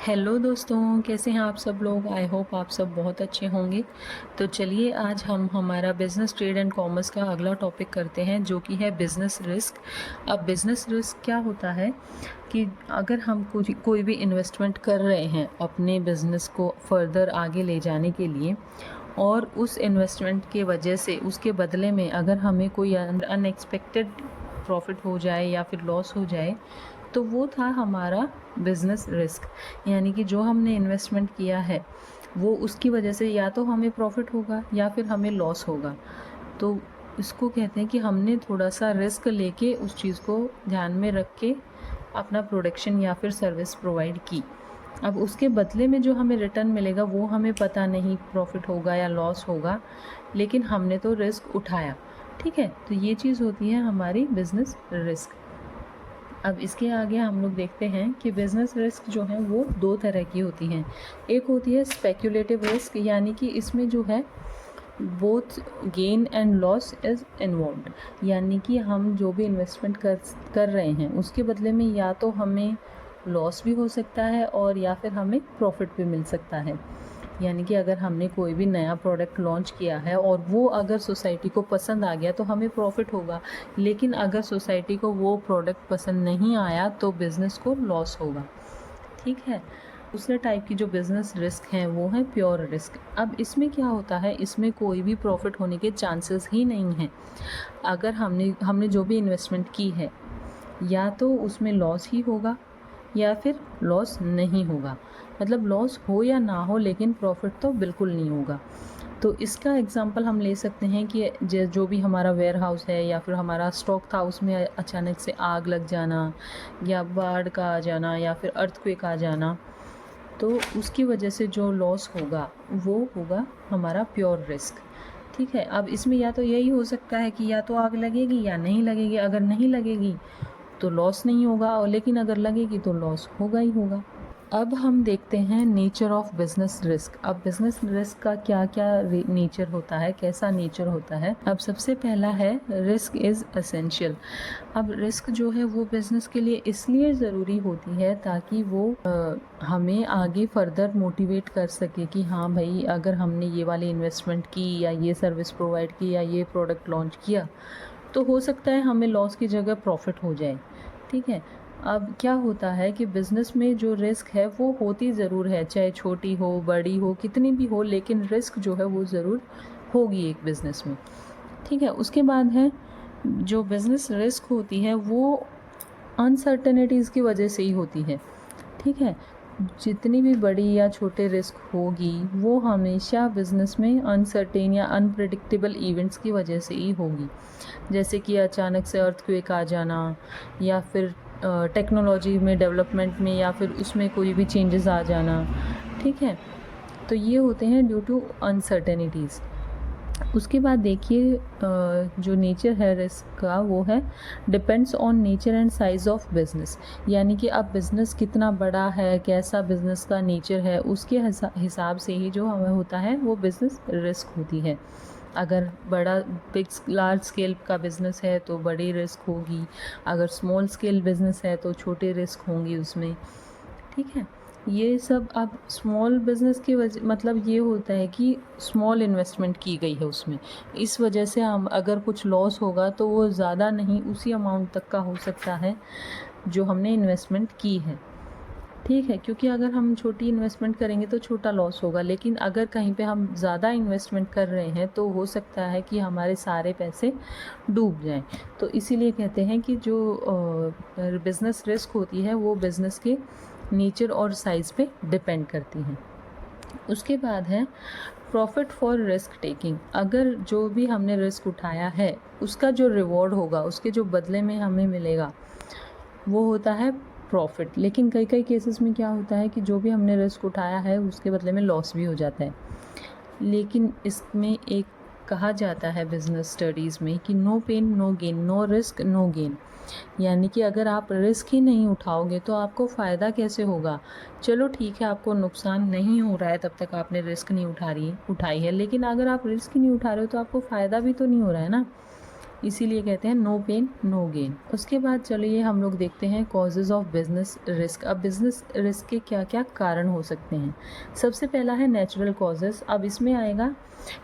Hello दोस्तों, कैसे हैं आप सब लोग। आई होप आप सब बहुत अच्छे होंगे। तो चलिए आज हम हमारा बिज़नेस ट्रेड एंड कॉमर्स का अगला टॉपिक करते हैं, जो कि है बिज़नेस रिस्क। अब बिज़नेस रिस्क क्या होता है कि अगर हम कुछ कोई भी इन्वेस्टमेंट कर रहे हैं अपने बिज़नेस को फर्दर आगे ले जाने के लिए, और उस इन्वेस्टमेंट के वजह से उसके बदले में अगर हमें कोई अनएक्सपेक्टेड प्रॉफिट हो जाए या फिर लॉस हो जाए, तो वो था हमारा बिज़नेस रिस्क। यानी कि जो हमने इन्वेस्टमेंट किया है वो उसकी वजह से या तो हमें प्रॉफिट होगा या फिर हमें लॉस होगा। तो इसको कहते हैं कि हमने थोड़ा सा रिस्क लेके उस चीज़ को ध्यान में रख के अपना प्रोडक्शन या फिर सर्विस प्रोवाइड की। अब उसके बदले में जो हमें रिटर्न मिलेगा वो हमें पता नहीं, प्रॉफिट होगा या लॉस होगा, लेकिन हमने तो रिस्क उठाया। ठीक है, तो ये चीज़ होती है हमारी बिज़नेस रिस्क। अब इसके आगे हम लोग देखते हैं कि बिज़नेस रिस्क जो है वो दो तरह की होती हैं। एक होती है स्पेक्यूलेटिव रिस्क, यानी कि इसमें जो है both gain and loss is involved. यानी कि हम जो भी इन्वेस्टमेंट कर रहे हैं उसके बदले में या तो हमें लॉस भी हो सकता है और या फिर हमें प्रॉफिट भी मिल सकता है। यानी कि अगर हमने कोई भी नया प्रोडक्ट लॉन्च किया है और वो अगर सोसाइटी को पसंद आ गया तो हमें प्रॉफिट होगा, लेकिन अगर सोसाइटी को वो प्रोडक्ट पसंद नहीं आया तो बिज़नेस को लॉस होगा। ठीक है। दूसरे टाइप की जो बिज़नेस रिस्क हैं वो है प्योर रिस्क। अब इसमें क्या होता है, इसमें कोई भी प्रॉफिट होने के चांसेस ही नहीं हैं। अगर हमने जो भी इन्वेस्टमेंट की है या तो उसमें लॉस ही होगा या फिर लॉस नहीं होगा। मतलब लॉस हो या ना हो लेकिन प्रॉफिट तो बिल्कुल नहीं होगा। तो इसका एग्जांपल हम ले सकते हैं कि जो भी हमारा वेयर हाउस है या फिर हमारा स्टॉक था उसमें अचानक से आग लग जाना या बाढ़ का आ जाना या फिर अर्थक्वेक आ जाना, तो उसकी वजह से जो लॉस होगा वो होगा हमारा प्योर रिस्क। ठीक है। अब इसमें या तो यही हो सकता है कि या तो आग लगेगी या नहीं लगेगी। अगर नहीं लगेगी तो लॉस नहीं होगा, और लेकिन अगर लगेगी तो लॉस होगा ही होगा। अब हम देखते हैं नेचर ऑफ बिजनेस रिस्क। अब बिजनेस रिस्क का क्या क्या नेचर होता है, कैसा नेचर होता है। अब सबसे पहला है रिस्क इज़ एसेंशियल। अब रिस्क जो है वो बिज़नेस के लिए इसलिए ज़रूरी होती है ताकि वो हमें आगे फर्दर मोटिवेट कर सके कि हाँ भाई, अगर हमने ये वाली इन्वेस्टमेंट की या ये सर्विस प्रोवाइड की या ये प्रोडक्ट लॉन्च किया तो हो सकता है हमें लॉस की जगह प्रॉफिट हो जाए। ठीक है। अब क्या होता है कि बिज़नेस में जो रिस्क है वो होती ज़रूर है, चाहे छोटी हो बड़ी हो कितनी भी हो, लेकिन रिस्क जो है वो ज़रूर होगी एक बिज़नेस में। ठीक है। उसके बाद है जो बिज़नेस रिस्क होती है वो अनसर्टेनिटीज़ की वजह से ही होती है। ठीक है। जितनी भी बड़ी या छोटे रिस्क होगी वो हमेशा बिज़नेस में अनसर्टेन या अनप्रिडिक्टेबल इवेंट्स की वजह से ही होगी। जैसे कि अचानक से अर्थक्वेक आ जाना या फिर टेक्नोलॉजी में डेवलपमेंट में या फिर उसमें कोई भी चेंजेस आ जाना। ठीक है। तो ये होते हैं ड्यू टू अनसर्टेनिटीज़। उसके बाद देखिए जो नेचर है रिस्क का वो है depends on nature and size of business. यानी कि अब बिज़नेस कितना बड़ा है, कैसा बिज़नेस का नेचर है, उसके हिसाब से ही जो हमें होता है वो बिज़नेस रिस्क होती है। अगर बड़ा लार्ज स्केल का बिज़नेस है तो बड़ी रिस्क होगी, अगर स्मॉल स्केल बिज़नेस है तो छोटे रिस्क होंगी उसमें। ठीक है। ये सब अब स्मॉल बिज़नेस की वजह मतलब ये होता है कि स्मॉल इन्वेस्टमेंट की गई है उसमें, इस वजह से हम अगर कुछ लॉस होगा तो वो ज़्यादा नहीं, उसी अमाउंट तक का हो सकता है जो हमने इन्वेस्टमेंट की है। ठीक है। क्योंकि अगर हम छोटी इन्वेस्टमेंट करेंगे तो छोटा लॉस होगा, लेकिन अगर कहीं पे हम ज़्यादा इन्वेस्टमेंट कर रहे हैं तो हो सकता है कि हमारे सारे पैसे डूब जाएं। तो इसीलिए कहते हैं कि जो बिज़नेस रिस्क होती है वो बिज़नेस के नेचर और साइज़ पे डिपेंड करती हैं। उसके बाद है प्रॉफिट फॉर रिस्क टेकिंग। अगर जो भी हमने रिस्क उठाया है उसका जो रिवॉर्ड होगा, उसके जो बदले में हमें मिलेगा वो होता है प्रॉफिट। लेकिन कई कई केसेस में क्या होता है कि जो भी हमने रिस्क उठाया है उसके बदले में लॉस भी हो जाता है। लेकिन इसमें एक कहा जाता है बिज़नेस स्टडीज़ में कि no pain no gain, no risk no gain. यानी कि अगर आप रिस्क ही नहीं उठाओगे तो आपको फ़ायदा कैसे होगा। चलो ठीक है, आपको नुकसान नहीं हो रहा है तब तक आपने रिस्क नहीं उठाई है, लेकिन अगर आप रिस्क ही नहीं उठा रहे हो तो आपको फ़ायदा भी तो नहीं हो रहा है ना। इसीलिए कहते हैं नो पेन नो गेन। उसके बाद चलिए हम लोग देखते हैं कॉजेज़ ऑफ बिजनेस रिस्क। अब बिजनेस रिस्क के क्या क्या कारण हो सकते हैं। सबसे पहला है नेचुरल कॉजेज़। अब इसमें आएगा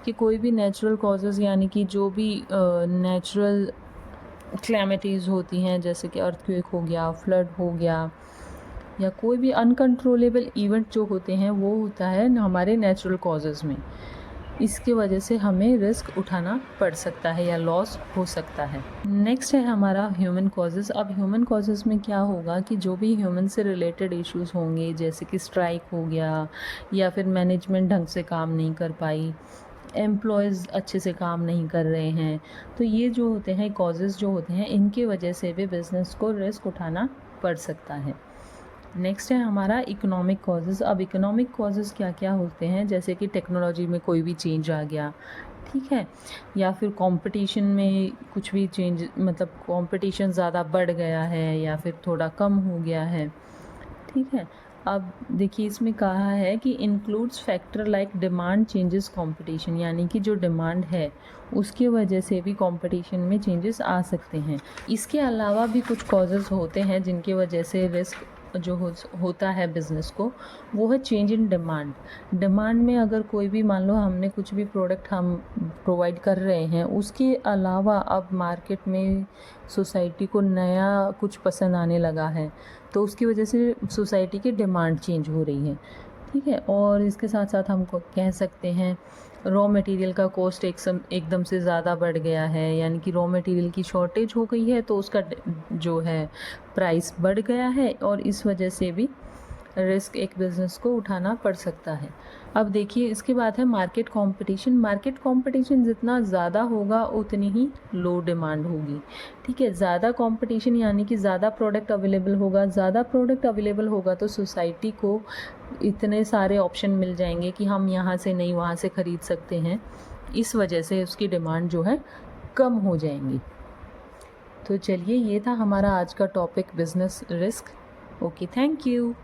कि कोई भी नेचुरल कॉजेज़ यानी कि जो भी नेचुरल क्लैमिटीज़ होती हैं, जैसे कि अर्थक्वेक हो गया, फ्लड हो गया, या कोई भी अनकंट्रोलेबल इवेंट जो होते हैं वो होता है हमारे नेचुरल कॉजेज़ में। इसकी वजह से हमें रिस्क उठाना पड़ सकता है या लॉस हो सकता है। नेक्स्ट है हमारा ह्यूमन कॉजेज़। अब ह्यूमन कॉजेज़ में क्या होगा कि जो भी ह्यूमन से रिलेटेड इश्यूज़ होंगे, जैसे कि स्ट्राइक हो गया या फिर मैनेजमेंट ढंग से काम नहीं कर पाई, एम्प्लॉयज़ अच्छे से काम नहीं कर रहे हैं, तो ये जो होते हैं कॉजेज़ जो होते हैं, इनकी वजह से भी बिज़नेस को रिस्क उठाना पड़ सकता है। नेक्स्ट है हमारा इकोनॉमिक कॉजेज़। अब इकोनॉमिक कॉजेज़ क्या क्या होते हैं, जैसे कि टेक्नोलॉजी में कोई भी चेंज आ गया, ठीक है, या फिर कंपटीशन में कुछ भी चेंज, मतलब कंपटीशन ज़्यादा बढ़ गया है या फिर थोड़ा कम हो गया है, ठीक है। अब देखिए इसमें कहा है कि includes factor like demand changes competition, यानी कि जो डिमांड है उसकी वजह से भी कंपटीशन में चेंजेस आ सकते हैं। इसके अलावा भी कुछ कॉजेज़ होते हैं जिनकी वजह से रिस्क जो होता है बिज़नेस को, वो है चेंज इन डिमांड। डिमांड में अगर कोई भी, मान लो हमने कुछ भी प्रोडक्ट हम प्रोवाइड कर रहे हैं, उसके अलावा अब मार्केट में सोसाइटी को नया कुछ पसंद आने लगा है, तो उसकी वजह से सोसाइटी की डिमांड चेंज हो रही है, ठीक है। और इसके साथ साथ हम कह सकते हैं रॉ मटेरियल का कॉस्ट एकदम से ज़्यादा बढ़ गया है, यानी कि रॉ मटेरियल की शॉर्टेज हो गई है, तो उसका जो है प्राइस बढ़ गया है, और इस वजह से भी रिस्क एक बिज़नेस को उठाना पड़ सकता है। अब देखिए इसके बाद है मार्केट कंपटीशन। मार्केट कंपटीशन जितना ज़्यादा होगा उतनी ही लो डिमांड होगी, ठीक है। ज़्यादा कंपटीशन यानी कि ज़्यादा प्रोडक्ट अवेलेबल होगा, ज़्यादा प्रोडक्ट अवेलेबल होगा तो सोसाइटी को इतने सारे ऑप्शन मिल जाएंगे कि हम यहाँ से नहीं वहाँ से ख़रीद सकते हैं, इस वजह से उसकी डिमांड जो है कम हो जाएंगी। तो चलिए ये था हमारा आज का topic business risk. Okay, thank you.